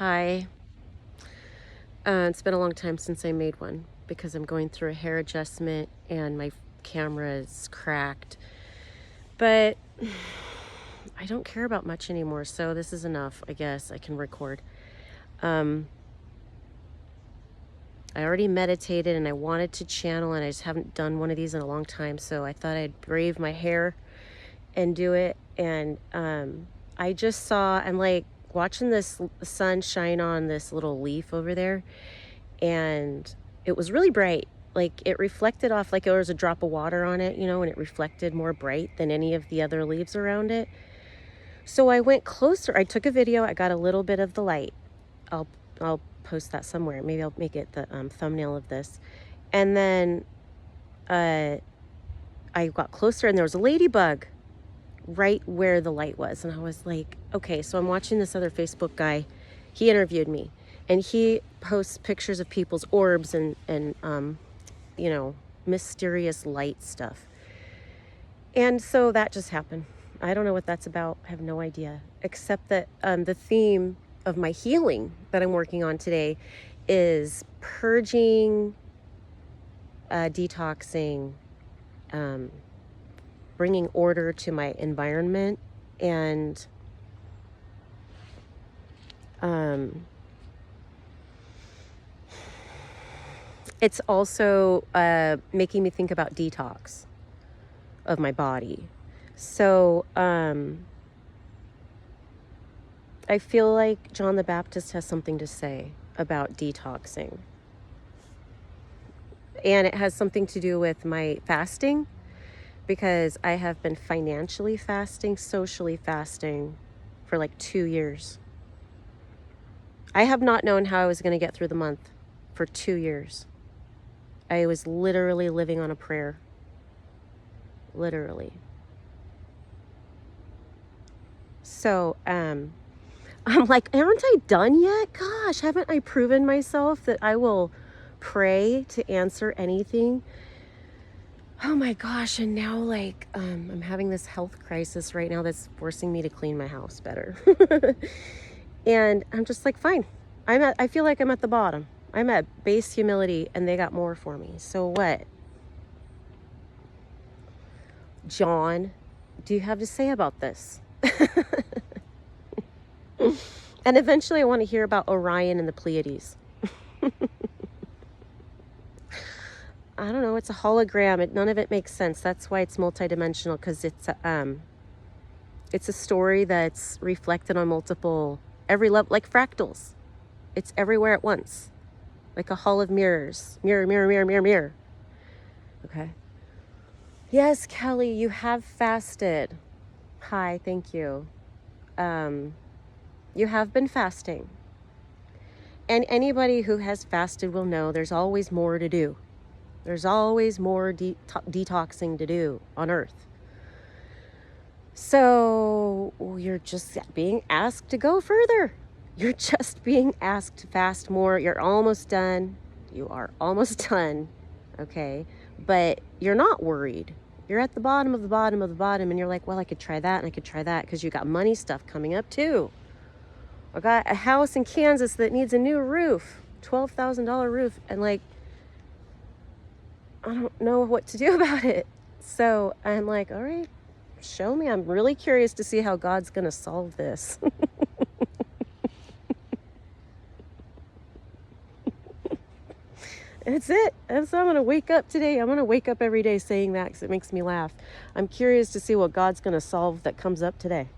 Hi. It's been a long time since I made one because I'm going through a hair adjustment and my camera is cracked. But I don't care about much anymore, so this is enough, I guess. I can record. Um, I already meditated and I wanted to channel, and I just haven't done one of these in a long time, so I thought I'd brave my hair and do it. And I just saw, I'm like watching this sun shine on this little leaf over there, and it was really bright. Like it reflected off, like there was a drop of water on it, and it reflected more bright than any of the other leaves around it. So I went closer. I took a video. I got a little bit of the light. I'll post that somewhere. Maybe I'll make it the thumbnail of this. And then I got closer, and there was a ladybug right where the light was. And I was like, okay, so I'm watching this other Facebook guy. He interviewed me, and he posts pictures of people's orbs and mysterious light stuff. And so that just happened. I don't know what that's about. I have no idea, except that the theme of my healing that I'm working on today is purging, detoxing, bringing order to my environment, and it's also making me think about detox of my body. So I feel like John the Baptist has something to say about detoxing. And it has something to do with my fasting, because I have been financially fasting, socially fasting for like 2 years. I have not known how I was going to get through the month for 2 years. I was literally living on a prayer. Literally. So, I'm like, aren't I done yet? Gosh, haven't I proven myself that I will pray to answer anything? Oh my gosh, and now like I'm having this health crisis right now that's forcing me to clean my house better. And I'm just like, fine. I feel like I'm at the bottom. I'm at base humility, and they got more for me. So what? John, do you have to say about this? And eventually I want to hear about Orion and the Pleiades. I don't know, it's a hologram. None of it makes sense. That's why it's multidimensional, because it's a story that's reflected on every level, like fractals. It's everywhere at once, like a hall of mirrors. Mirror, mirror, mirror, mirror, mirror. Okay. Yes, Kelly, you have fasted. Hi, thank you. You have been fasting. And anybody who has fasted will know there's always more to do. There's always more detoxing to do on Earth. So you're just being asked to go further. You're just being asked to fast more. You're almost done. You are almost done. Okay. But you're not worried. You're at the bottom of the bottom of the bottom, and you're like, well, I could try that and I could try that, because you got money stuff coming up too. I got a house in Kansas that needs a new roof, $12,000 roof, and like, I don't know what to do about it. So I'm like, all right, show me. I'm really curious to see how God's going to solve this. That's it. And so I'm going to wake up today. I'm going to wake up every day saying that, because it makes me laugh. I'm curious to see what God's going to solve that comes up today.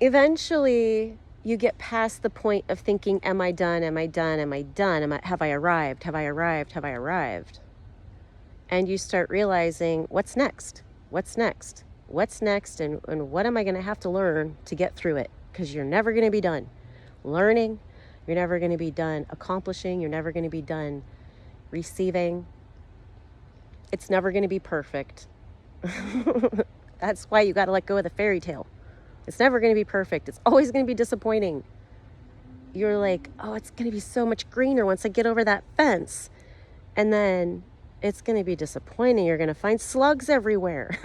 Eventually, you get past the point of thinking, am I done? Am I done? Am I done? Have I arrived? Have I arrived? Have I arrived? And you start realizing, what's next? What's next? What's next? And what am I going to have to learn to get through it? Because you're never going to be done learning. You're never going to be done accomplishing. You're never going to be done receiving. It's never going to be perfect. That's why you got to let go of the fairy tale. It's never going to be perfect. It's always going to be disappointing. You're like, oh, it's going to be so much greener once I get over that fence. And then It's going to be disappointing. You're going to find slugs everywhere.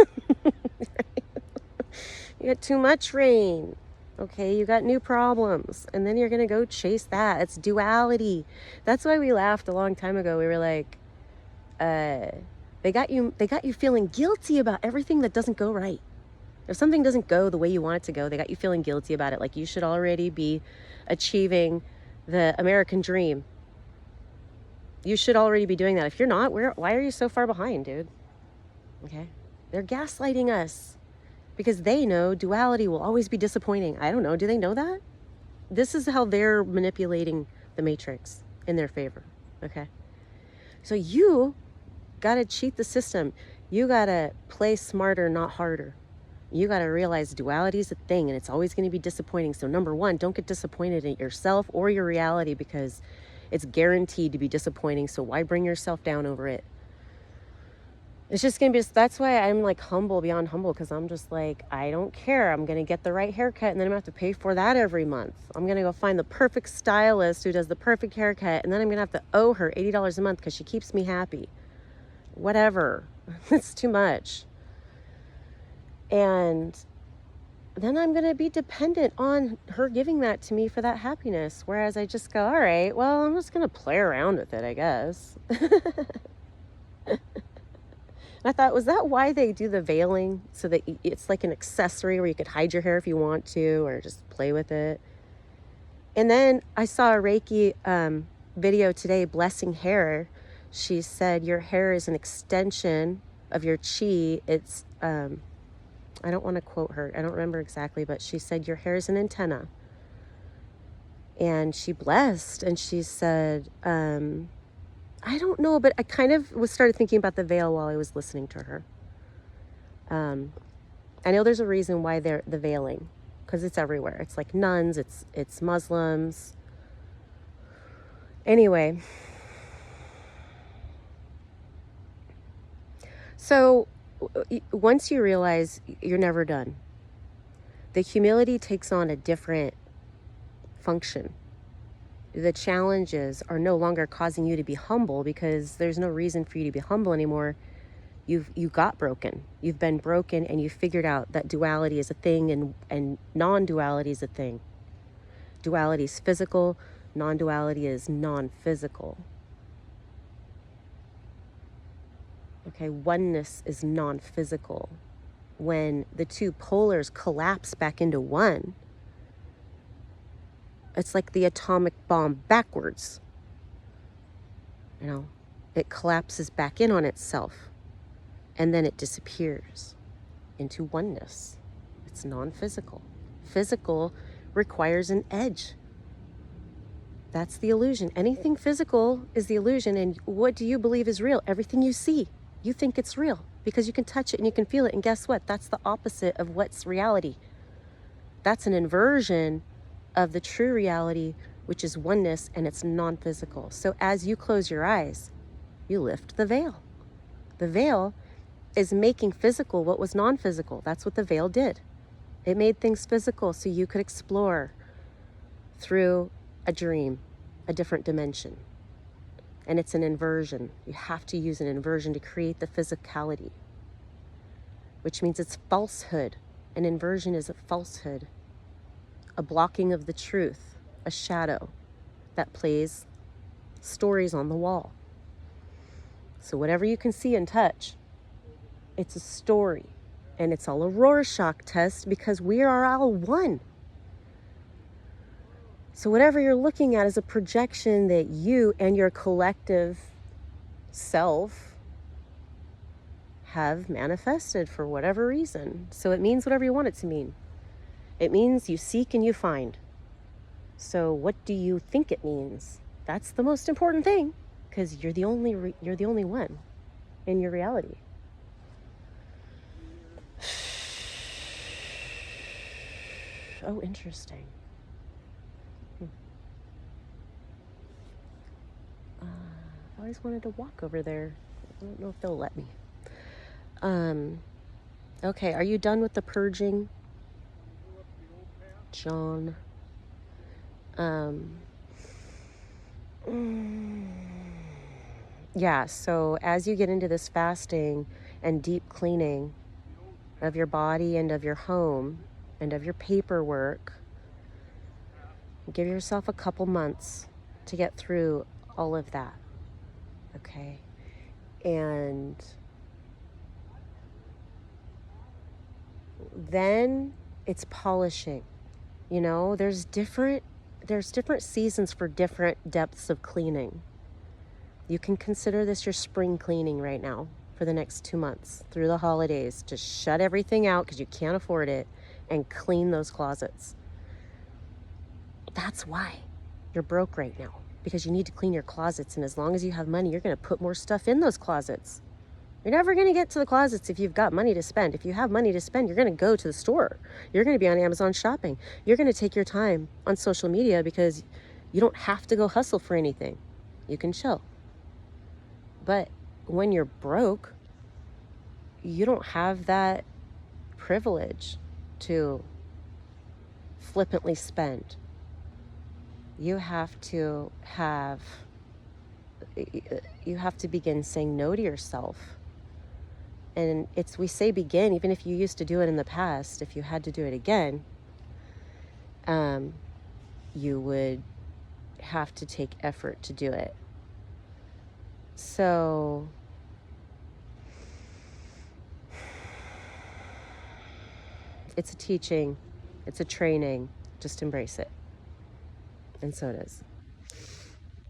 You got too much rain. Okay, you got new problems. And then you're going to go chase that. It's duality. That's why we laughed a long time ago. We were like, they got you feeling guilty about everything that doesn't go right. If something doesn't go the way you want it to go, they got you feeling guilty about it. Like you should already be achieving the American dream. You should already be doing that. If you're not, why are you so far behind, dude? Okay? They're gaslighting us because they know duality will always be disappointing. I don't know. Do they know that? This is how they're manipulating the matrix in their favor. Okay? So you got to cheat the system. You got to play smarter, not harder. You got to realize duality is a thing and it's always going to be disappointing. So number one, don't get disappointed in yourself or your reality because it's guaranteed to be disappointing. So why bring yourself down over it? It's just going to be, that's why I'm like humble beyond humble, because I'm just like, I don't care. I'm going to get the right haircut and then I'm going to have to pay for that every month. I'm going to go find the perfect stylist who does the perfect haircut and then I'm going to have to owe her $80 a month because she keeps me happy. Whatever. It's too much. And then I'm going to be dependent on her giving that to me for that happiness. Whereas I just go, all right, well, I'm just going to play around with it, I guess. I thought, was that why they do the veiling? So that it's like an accessory where you could hide your hair if you want to, or just play with it. And then I saw a Reiki video today, blessing hair. She said, your hair is an extension of your chi. It's, I don't want to quote her. I don't remember exactly, but she said, your hair is an antenna. And she blessed, and she said, I don't know, but I kind of started thinking about the veil while I was listening to her. I know there's a reason why they're the veiling, because it's everywhere. It's like nuns, it's Muslims. Anyway, so once you realize you're never done, the humility takes on a different function. The challenges are no longer causing you to be humble because there's no reason for you to be humble anymore. You got broken. You've been broken and you figured out that duality is a thing and non-duality is a thing. Duality is physical, non-duality is non-physical. Okay, oneness is non-physical. When the two polars collapse back into one, it's like the atomic bomb backwards. You know, it collapses back in on itself and then it disappears into oneness. It's non-physical. Physical requires an edge. That's the illusion. Anything physical is the illusion. And what do you believe is real? Everything you see, you think it's real because you can touch it and you can feel it. And guess what? That's the opposite of what's reality. That's an inversion of the true reality, which is oneness, and it's non-physical. So as you close your eyes, you lift the veil. The veil is making physical what was non-physical. That's what the veil did. It made things physical so you could explore through a dream, a different dimension. And it's an inversion. You have to use an inversion to create the physicality, which means it's falsehood. An inversion is a falsehood, a blocking of the truth, a shadow that plays stories on the wall. So whatever you can see and touch, it's a story. And it's all a Rorschach test because we are all one. So whatever you're looking at is a projection that you and your collective self have manifested for whatever reason. So it means whatever you want it to mean. It means you seek and you find. So what do you think it means? That's the most important thing, because you're the only one in your reality. Oh, interesting. I always wanted to walk over there. I don't know if they'll let me. Okay, are you done with the purging, John? Yeah, so as you get into this fasting and deep cleaning of your body and of your home and of your paperwork, give yourself a couple months to get through all of that. Okay. And then it's polishing. You know, there's different seasons for different depths of cleaning. You can consider this your spring cleaning right now for the next 2 months through the holidays. Just shut everything out because you can't afford it and clean those closets. That's why you're broke right now, because you need to clean your closets. And as long as you have money, you're going to put more stuff in those closets. You're never going to get to the closets if you've got money to spend. If you have money to spend, you're going to go to the store. You're going to be on Amazon shopping. You're going to take your time on social media because you don't have to go hustle for anything. You can chill. But when you're broke, you don't have that privilege to flippantly spend. You have to begin saying no to yourself. And we say begin, even if you used to do it in the past, if you had to do it again, you would have to take effort to do it. So it's a teaching, it's a training. Just embrace it. And so it is.